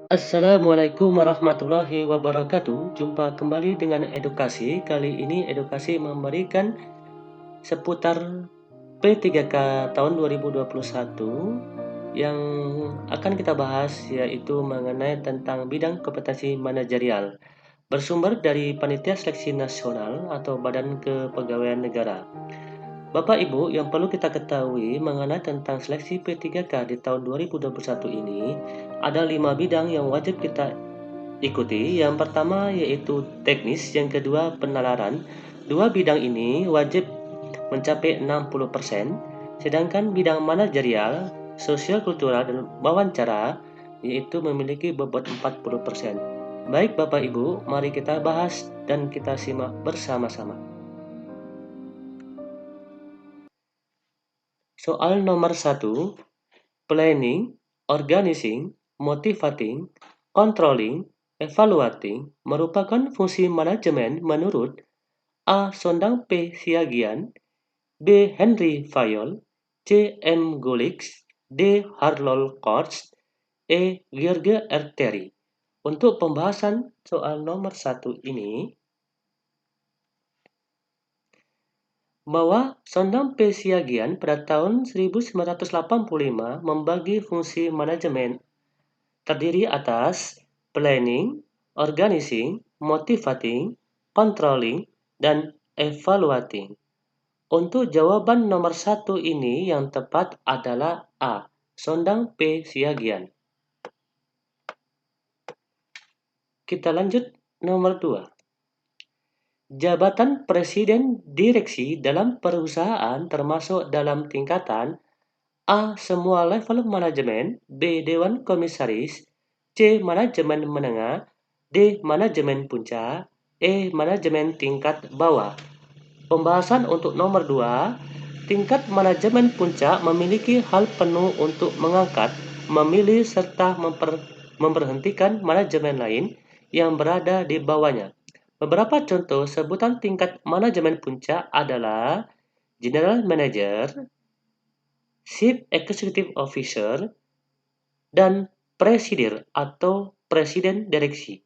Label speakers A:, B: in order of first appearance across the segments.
A: Assalamualaikum warahmatullahi wabarakatuh. Jumpa kembali dengan edukasi. Kali ini edukasi memberikan seputar P3K tahun 2021 yang akan kita bahas yaitu mengenai tentang bidang kompetensi manajerial. Bersumber dari Panitia Seleksi Nasional atau Badan Kepegawaian Negara. Bapak Ibu, yang perlu kita ketahui mengenai tentang seleksi P3K di tahun 2021 ini, ada 5 bidang yang wajib kita ikuti. Yang pertama yaitu teknis, yang kedua penalaran. Dua bidang ini wajib mencapai 60%, sedangkan bidang manajerial, sosial kultural, dan wawancara yaitu memiliki bobot 40%. Baik Bapak Ibu, mari kita bahas dan kita simak bersama-sama. Soal nomor 1, planning, organizing, motivating, controlling, evaluating merupakan fungsi manajemen menurut A. Sondang P. Siagian, B. Henry Fayol, C. M. Gulix, D. Harlow Korts, E. George R. Terry. Untuk pembahasan soal nomor 1 ini, bahwa Sondang P. Siagian pada tahun 1985 membagi fungsi manajemen terdiri atas planning, organizing, motivating, controlling, dan evaluating. Untuk jawaban nomor 1 ini yang tepat adalah A. Sondang P. Siagian. Kita lanjut nomor 2. Jabatan Presiden Direksi dalam perusahaan termasuk dalam tingkatan A. Semua level manajemen, B. Dewan Komisaris, C. Manajemen menengah, D. Manajemen puncak, E. Manajemen tingkat bawah. Pembahasan untuk nomor 2, tingkat manajemen puncak memiliki hak penuh untuk mengangkat, memilih, serta memberhentikan manajemen lain yang berada di bawahnya. Beberapa contoh sebutan tingkat manajemen puncak adalah General Manager, Chief Executive Officer, dan Presidir atau Presiden Direksi.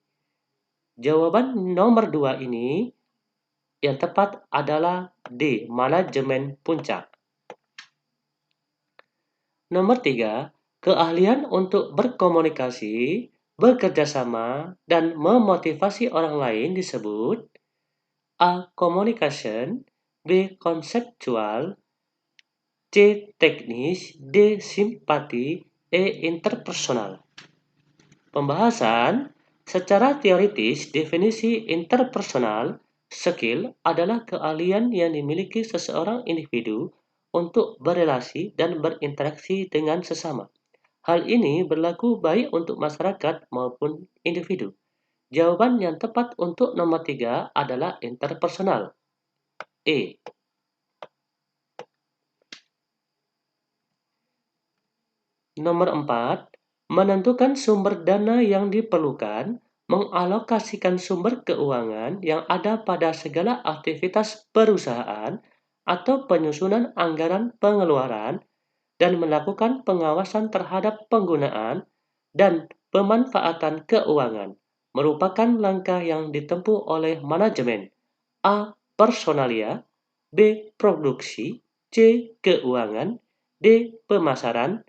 A: Jawaban nomor 2 ini yang tepat adalah D. Manajemen puncak. Nomor 3. Keahlian untuk berkomunikasi, bekerja sama, dan memotivasi orang lain disebut A. Communication, B. Konseptual, C. Teknis, D. Simpati, E. Interpersonal. Pembahasan secara teoritis, definisi interpersonal skill adalah keahlian yang dimiliki seseorang individu untuk berelasi dan berinteraksi dengan sesama. Hal ini berlaku baik untuk masyarakat maupun individu. Jawaban yang tepat untuk nomor 3 adalah interpersonal. E. Nomor 4, menentukan sumber dana yang diperlukan, mengalokasikan sumber keuangan yang ada pada segala aktivitas perusahaan atau penyusunan anggaran pengeluaran, dan melakukan pengawasan terhadap penggunaan dan pemanfaatan keuangan merupakan langkah yang ditempuh oleh manajemen. A. Personalia, B. Produksi, C. Keuangan, D. Pemasaran,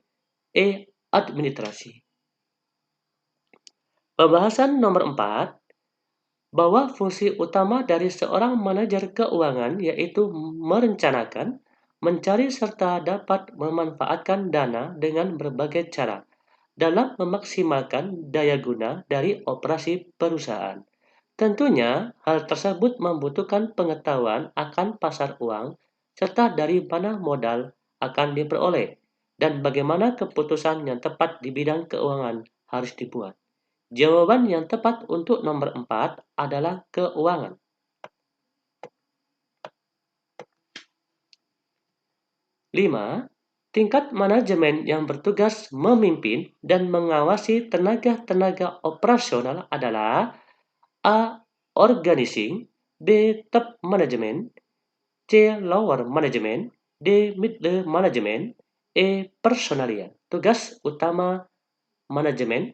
A: E. Administrasi. Pembahasan nomor 4, bahwa fungsi utama dari seorang manajer keuangan yaitu merencanakan, mencari serta dapat memanfaatkan dana dengan berbagai cara dalam memaksimalkan daya guna dari operasi perusahaan. Tentunya, hal tersebut membutuhkan pengetahuan akan pasar uang serta dari mana modal akan diperoleh dan bagaimana keputusan yang tepat di bidang keuangan harus dibuat. Jawaban yang tepat untuk nomor 4 adalah keuangan. 5. Tingkat manajemen yang bertugas memimpin dan mengawasi tenaga-tenaga operasional adalah A. Organizing, B. Top Management, C. Lower Management, D. Middle Management, E. Personalia. Tugas utama manajemen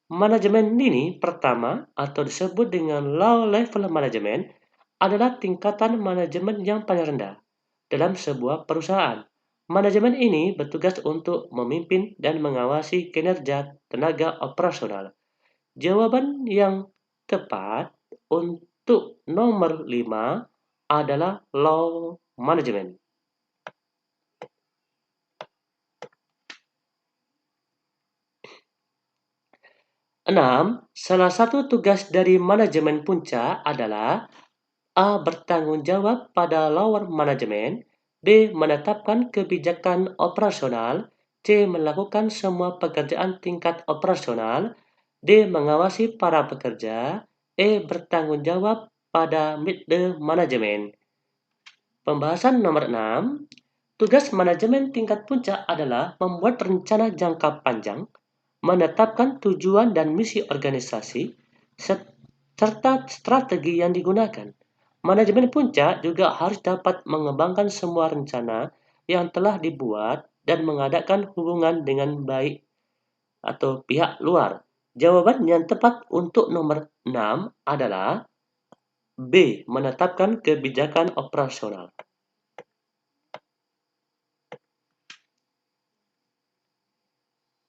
A: Manajemen dini pertama atau disebut dengan low level management adalah tingkatan manajemen yang paling rendah dalam sebuah perusahaan. Manajemen ini bertugas untuk memimpin dan mengawasi kinerja tenaga operasional. Jawaban yang tepat untuk nomor 5 adalah low management. 6. Salah satu tugas dari manajemen puncak adalah A. Bertanggung jawab pada lower manajemen, B. Menetapkan kebijakan operasional, C. Melakukan semua pekerjaan tingkat operasional, D. Mengawasi para pekerja, E. Bertanggung jawab pada middle manajemen. Pembahasan nomor 6. Tugas manajemen tingkat puncak adalah membuat rencana jangka panjang, menetapkan tujuan dan misi organisasi, serta strategi yang digunakan. Manajemen puncak juga harus dapat mengembangkan semua rencana yang telah dibuat dan mengadakan hubungan dengan baik atau pihak luar. Jawaban yang tepat untuk nomor 6 adalah B. Menetapkan kebijakan operasional.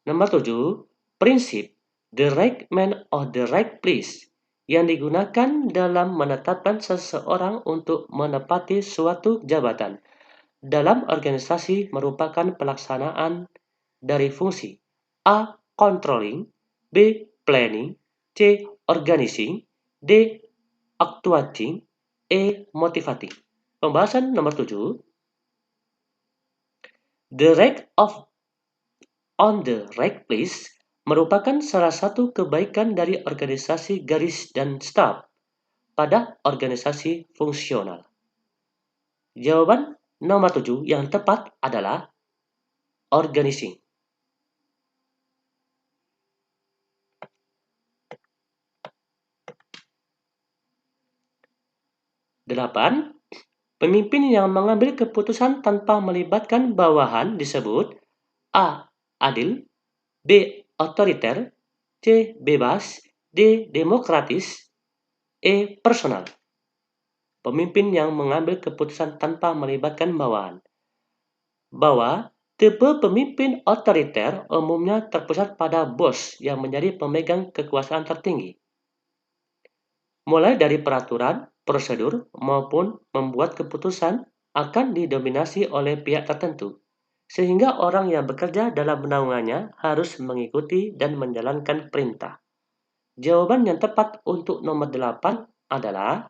A: Nomor 7. Prinsip the right man or the right place yang digunakan dalam menetapkan seseorang untuk menepati suatu jabatan dalam organisasi merupakan pelaksanaan dari fungsi A. Controlling, B. Planning, C. Organizing, D. Actuating, E. Motivating. Pembahasan nomor 7. The right of on the right place merupakan salah satu kebaikan dari organisasi garis dan staf pada organisasi fungsional. Jawaban nomor 7 yang tepat adalah organizing. 8. Pemimpin yang mengambil keputusan tanpa melibatkan bawahan disebut A. Adil, B. Otoriter, C. Bebas, D. Demokratis, E. Personal. Pemimpin yang mengambil keputusan tanpa melibatkan bawahan. Bahwa tipe pemimpin otoriter umumnya terpusat pada bos yang menjadi pemegang kekuasaan tertinggi. Mulai dari peraturan, prosedur, maupun membuat keputusan akan didominasi oleh pihak tertentu, sehingga orang yang bekerja dalam naungannya harus mengikuti dan menjalankan perintah. Jawaban yang tepat untuk nomor 8 adalah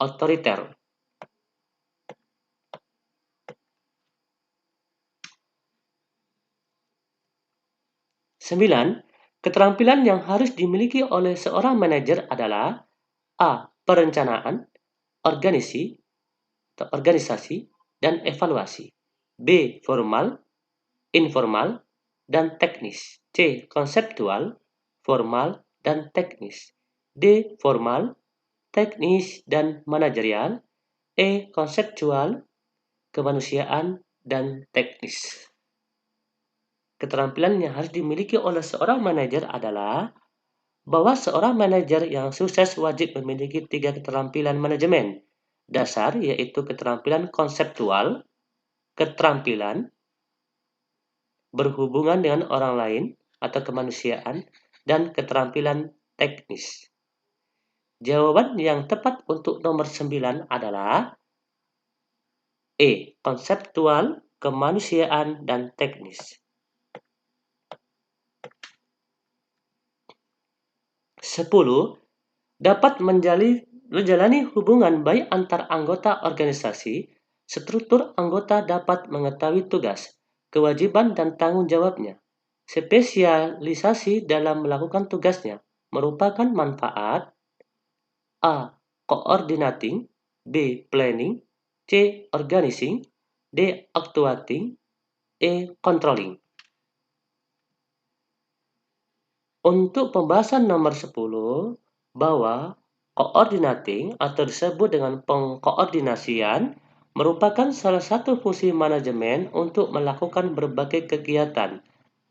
A: otoriter. 9. Keterampilan yang harus dimiliki oleh seorang manajer adalah A. Perencanaan, organisasi, dan evaluasi. B. Formal, informal, dan teknis. C. Konseptual, formal, dan teknis. D. Formal, teknis, dan manajerial. E. Konseptual, kemanusiaan, dan teknis. Keterampilan yang harus dimiliki oleh seorang manajer adalah bahwa seorang manajer yang sukses wajib memiliki 3 keterampilan manajemen dasar, yaitu keterampilan konseptual, keterampilan berhubungan dengan orang lain atau kemanusiaan, dan keterampilan teknis. Jawaban yang tepat untuk nomor 9 adalah E. Konseptual, kemanusiaan, dan teknis. 10. Dapat menjalani hubungan baik antar anggota organisasi. Struktur anggota dapat mengetahui tugas, kewajiban, dan tanggung jawabnya. Spesialisasi dalam melakukan tugasnya merupakan manfaat A. Coordinating, B. Planning, C. Organizing, D. Actuating, E. Controlling. Untuk pembahasan nomor 10, bahwa coordinating atau disebut dengan pengkoordinasian merupakan salah satu fungsi manajemen untuk melakukan berbagai kegiatan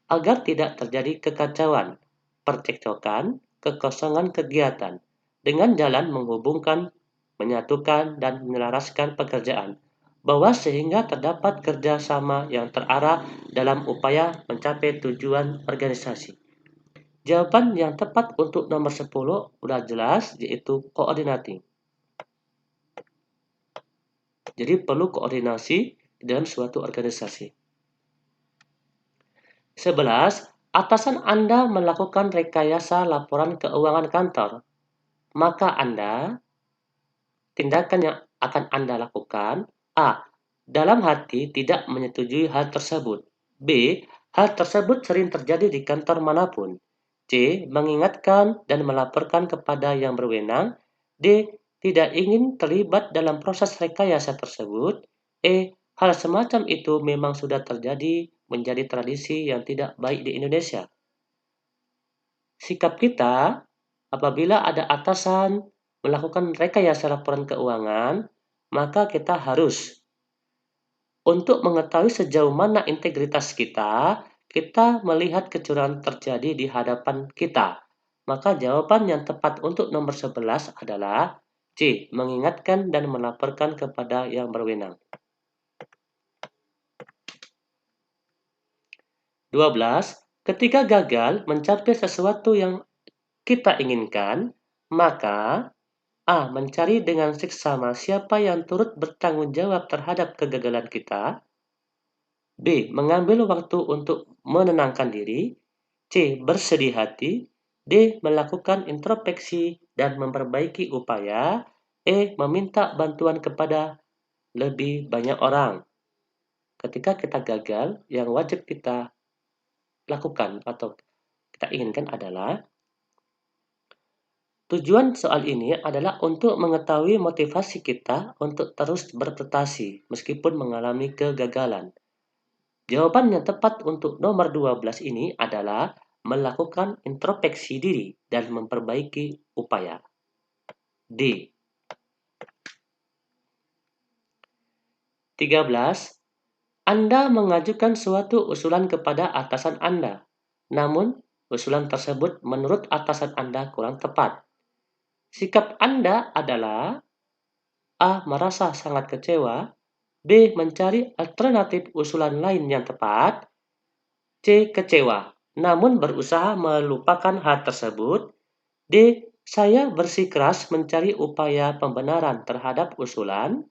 A: agar tidak terjadi kekacauan percekcokan, kekosongan kegiatan, dengan jalan menghubungkan, menyatukan, dan menyelaraskan pekerjaan, bahwa sehingga terdapat kerjasama yang terarah dalam upaya mencapai tujuan organisasi. Jawaban yang tepat untuk nomor 10 udah jelas, yaitu coordinating. Jadi perlu koordinasi di dalam suatu organisasi. 11. Atasan Anda melakukan rekayasa laporan keuangan kantor, maka tindakan yang akan Anda lakukan: A. Dalam hati tidak menyetujui hal tersebut. B. Hal tersebut sering terjadi di kantor manapun. C. Mengingatkan dan melaporkan kepada yang berwenang. D. Tidak ingin terlibat dalam proses rekayasa tersebut. E. Hal semacam itu memang sudah terjadi, menjadi tradisi yang tidak baik di Indonesia. Sikap kita apabila ada atasan melakukan rekayasa laporan keuangan, maka kita harus, untuk mengetahui sejauh mana integritas kita melihat kecurangan terjadi di hadapan kita. Maka jawaban yang tepat untuk nomor 11 adalah C. Mengingatkan dan melaporkan kepada yang berwenang. 12. Ketika gagal mencapai sesuatu yang kita inginkan, maka A. Mencari dengan seksama siapa yang turut bertanggung jawab terhadap kegagalan kita. B. Mengambil waktu untuk menenangkan diri. C. Bersedih hati. D. Melakukan introspeksi dan memperbaiki upaya. E. Meminta bantuan kepada lebih banyak orang. Ketika kita gagal, yang wajib kita lakukan atau kita inginkan adalah, tujuan soal ini adalah untuk mengetahui motivasi kita untuk terus berprestasi meskipun mengalami kegagalan. Jawaban yang tepat untuk nomor 12 ini adalah melakukan introspeksi diri dan memperbaiki upaya. D. 13. Anda mengajukan suatu usulan kepada atasan Anda, namun usulan tersebut menurut atasan Anda kurang tepat. Sikap Anda adalah A. Merasa sangat kecewa. B. Mencari alternatif usulan lain yang tepat. C. Kecewa, namun berusaha melupakan hal tersebut. D. Saya bersikeras mencari upaya pembenaran terhadap usulan.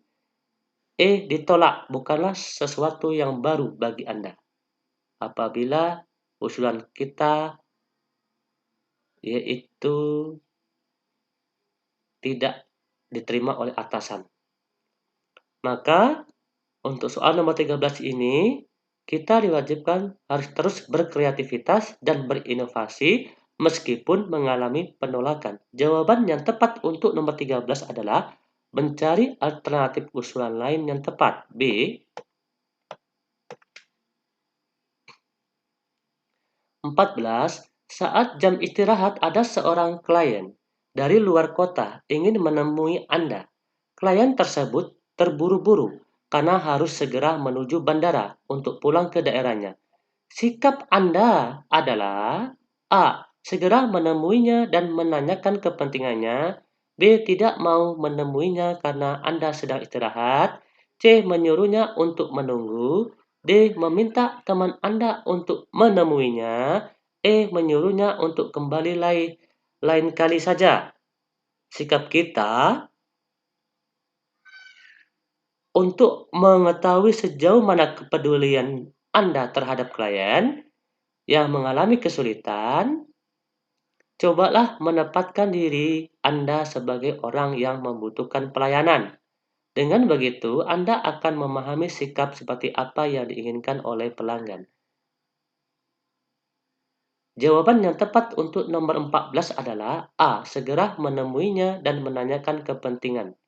A: E. Ditolak bukanlah sesuatu yang baru bagi Anda. Apabila usulan kita yaitu tidak diterima oleh atasan. Maka untuk soal nomor 13 ini, kita diwajibkan harus terus berkreativitas dan berinovasi meskipun mengalami penolakan. Jawaban yang tepat untuk nomor 13 adalah mencari alternatif usulan lain yang tepat. B. 14. Saat jam istirahat ada seorang klien dari luar kota ingin menemui Anda. Klien tersebut terburu-buru karena harus segera menuju bandara untuk pulang ke daerahnya. Sikap Anda adalah A. Segera menemuinya dan menanyakan kepentingannya. B. Tidak mau menemuinya karena Anda sedang istirahat. C. Menyuruhnya untuk menunggu. D. Meminta teman Anda untuk menemuinya. E. Menyuruhnya untuk kembali lain kali saja. Sikap kita untuk mengetahui sejauh mana kepedulian Anda terhadap klien yang mengalami kesulitan, cobalah menempatkan diri Anda sebagai orang yang membutuhkan pelayanan. Dengan begitu, Anda akan memahami sikap seperti apa yang diinginkan oleh pelanggan. Jawaban yang tepat untuk nomor 14 adalah A. Segera menemuinya dan menanyakan kepentingan.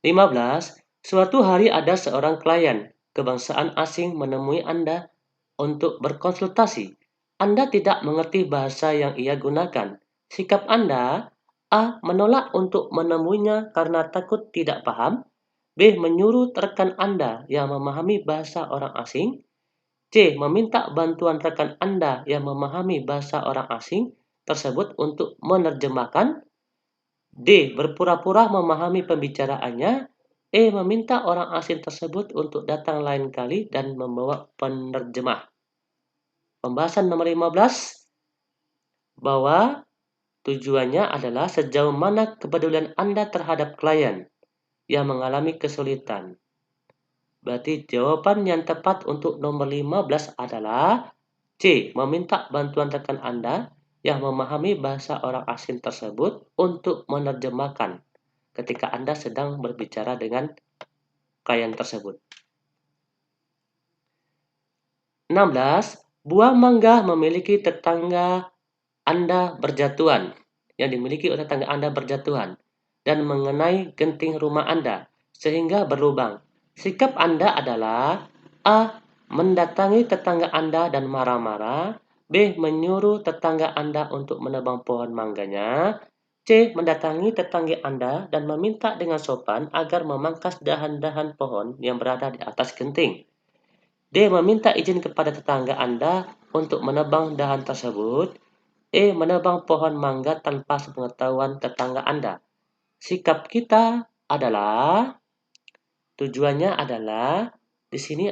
A: 15. Suatu hari ada seorang klien kebangsaan asing menemui Anda untuk berkonsultasi. Anda tidak mengerti bahasa yang ia gunakan. Sikap Anda: A. Menolak untuk menemuinya karena takut tidak paham. B. Menyuruh rekan Anda yang memahami bahasa orang asing. C. Meminta bantuan rekan Anda yang memahami bahasa orang asing tersebut untuk menerjemahkan. D. Berpura-pura memahami pembicaraannya. E. Meminta orang asing tersebut untuk datang lain kali dan membawa penerjemah. Pembahasan nomor 15, bahwa tujuannya adalah sejauh mana kepedulian Anda terhadap klien yang mengalami kesulitan. Berarti jawaban yang tepat untuk nomor 15 adalah C. Meminta bantuan rekan Anda yang memahami bahasa orang asing tersebut untuk menerjemahkan ketika Anda sedang berbicara dengan klien tersebut. 16. Buah mangga memiliki tetangga Anda berjatuhan, yang dimiliki oleh tetangga Anda berjatuhan, dan mengenai genting rumah Anda, sehingga berlubang. Sikap Anda adalah A. Mendatangi tetangga Anda dan marah-marah. B. Menyuruh tetangga Anda untuk menebang pohon mangganya. C. Mendatangi tetangga Anda dan meminta dengan sopan agar memangkas dahan-dahan pohon yang berada di atas genting. D. Meminta izin kepada tetangga Anda untuk menebang dahan tersebut. E. Menebang pohon mangga tanpa sepengetahuan tetangga Anda. Sikap kita adalah, tujuannya adalah di sini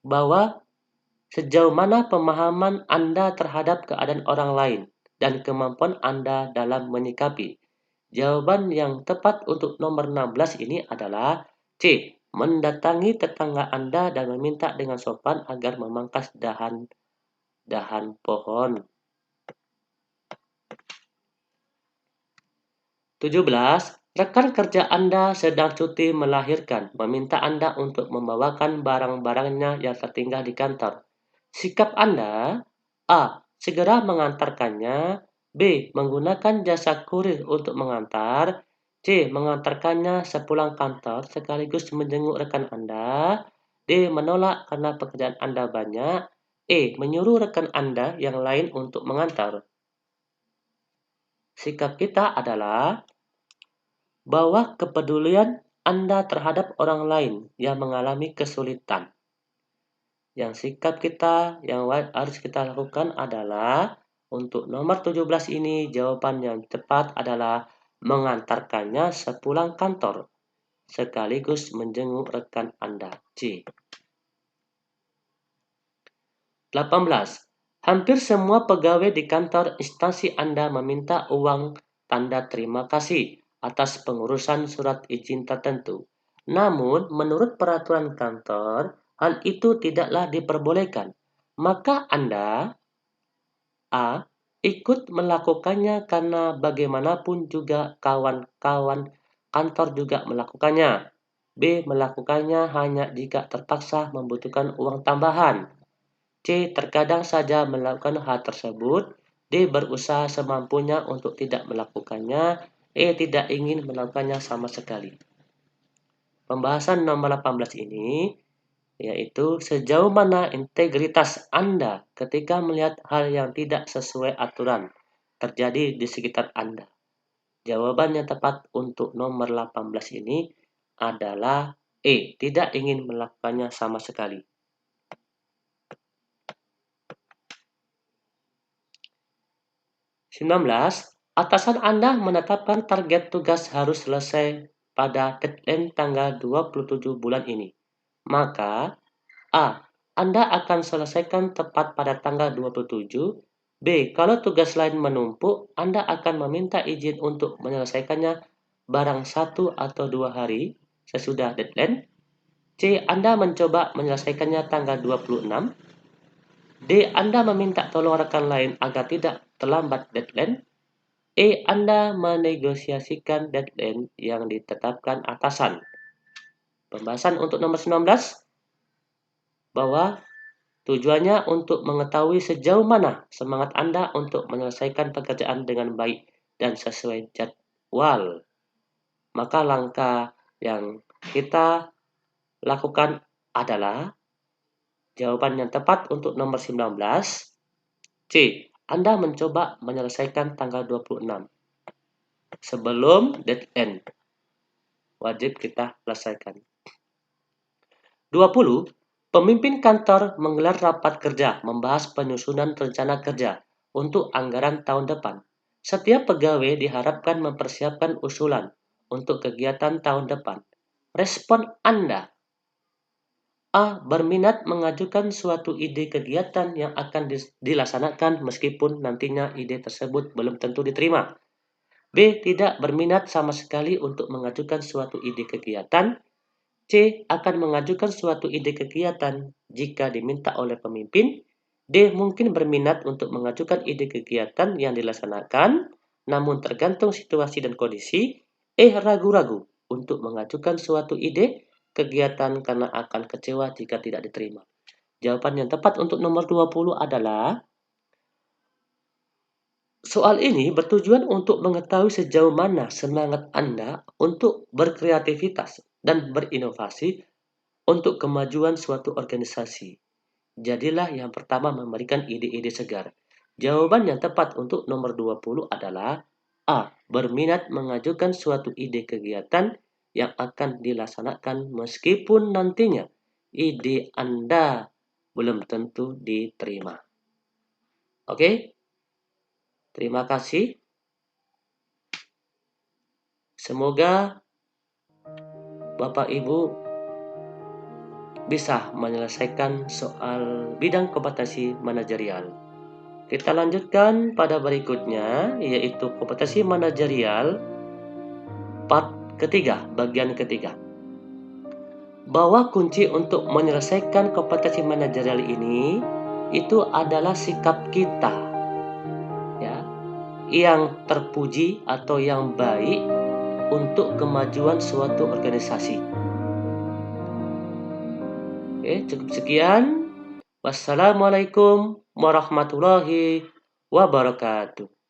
A: bahwa sejauh mana pemahaman Anda terhadap keadaan orang lain dan kemampuan Anda dalam menyikapi. Jawaban yang tepat untuk nomor 16 ini adalah C. Mendatangi tetangga Anda dan meminta dengan sopan agar memangkas dahan pohon. 17. Rekan kerja Anda sedang cuti melahirkan, meminta Anda untuk membawakan barang-barangnya yang tertinggal di kantor. Sikap Anda: A. Segera mengantarkannya. B. Menggunakan jasa kurir untuk mengantar. C. Mengantarkannya sepulang kantor sekaligus menjenguk rekan Anda. D. Menolak karena pekerjaan Anda banyak. E. Menyuruh rekan Anda yang lain untuk mengantar. Sikap kita adalah bahwa kepedulian Anda terhadap orang lain yang mengalami kesulitan. Yang sikap kita yang harus kita lakukan adalah untuk nomor 17 ini jawaban yang tepat adalah mengantarkannya sepulang kantor sekaligus menjenguk rekan Anda. C. 18. Hampir semua pegawai di kantor instansi Anda meminta uang tanda terima kasih atas pengurusan surat izin tertentu. Namun, menurut peraturan kantor, hal itu tidaklah diperbolehkan. Maka Anda A. Ikut melakukannya karena bagaimanapun juga kawan-kawan kantor juga melakukannya. B. Melakukannya hanya jika terpaksa membutuhkan uang tambahan. C. Terkadang saja melakukan hal tersebut. D. Berusaha semampunya untuk tidak melakukannya. E. Tidak ingin melakukannya sama sekali. Pembahasan nomor 18 ini yaitu sejauh mana integritas Anda ketika melihat hal yang tidak sesuai aturan terjadi di sekitar Anda. Jawaban yang tepat untuk nomor 18 ini adalah E. Tidak ingin melakukannya sama sekali. 19. Atasan Anda menetapkan target tugas harus selesai pada deadline tanggal 27 bulan ini. Maka A. Anda akan selesaikan tepat pada tanggal 27. B. Kalau tugas lain menumpuk, Anda akan meminta izin untuk menyelesaikannya barang 1 atau 2 hari sesudah deadline. C. Anda mencoba menyelesaikannya tanggal 26. D. Anda meminta tolong rekan lain agar tidak terlambat deadline. E. Anda menegosiasikan deadline yang ditetapkan atasan. Pembahasan untuk nomor 19 bahwa tujuannya untuk mengetahui sejauh mana semangat Anda untuk menyelesaikan pekerjaan dengan baik dan sesuai jadwal. Maka langkah yang kita lakukan adalah jawaban yang tepat untuk nomor 19. C. Anda mencoba menyelesaikan tanggal 26 sebelum deadline. wajib kita selesaikan. 20. Pemimpin kantor menggelar rapat kerja membahas penyusunan rencana kerja untuk anggaran tahun depan. Setiap pegawai diharapkan mempersiapkan usulan untuk kegiatan tahun depan. Respon Anda. A. Berminat mengajukan suatu ide kegiatan yang akan dilaksanakan meskipun nantinya ide tersebut belum tentu diterima. B. Tidak berminat sama sekali untuk mengajukan suatu ide kegiatan. C. Akan mengajukan suatu ide kegiatan jika diminta oleh pemimpin. D. Mungkin berminat untuk mengajukan ide kegiatan yang dilaksanakan, namun tergantung situasi dan kondisi. E. Ragu-ragu untuk mengajukan suatu ide kegiatan karena akan kecewa jika tidak diterima. Jawaban yang tepat untuk nomor 20 adalah soal ini bertujuan untuk mengetahui sejauh mana semangat Anda untuk berkreativitas dan berinovasi untuk kemajuan suatu organisasi. Jadilah yang pertama memberikan ide-ide segar. Jawaban yang tepat untuk nomor 20 adalah A. Berminat mengajukan suatu ide kegiatan yang akan dilaksanakan meskipun nantinya ide Anda belum tentu diterima. Oke? Terima kasih. Semoga Bapak Ibu bisa menyelesaikan soal bidang kompetensi manajerial. Kita lanjutkan pada berikutnya, yaitu kompetensi manajerial part ketiga, bagian ketiga. Bahwa kunci untuk menyelesaikan kompetensi manajerial ini itu adalah sikap kita, ya, yang terpuji atau yang baik untuk kemajuan suatu organisasi. Oke, cukup sekian. Wassalamualaikum warahmatullahi wabarakatuh.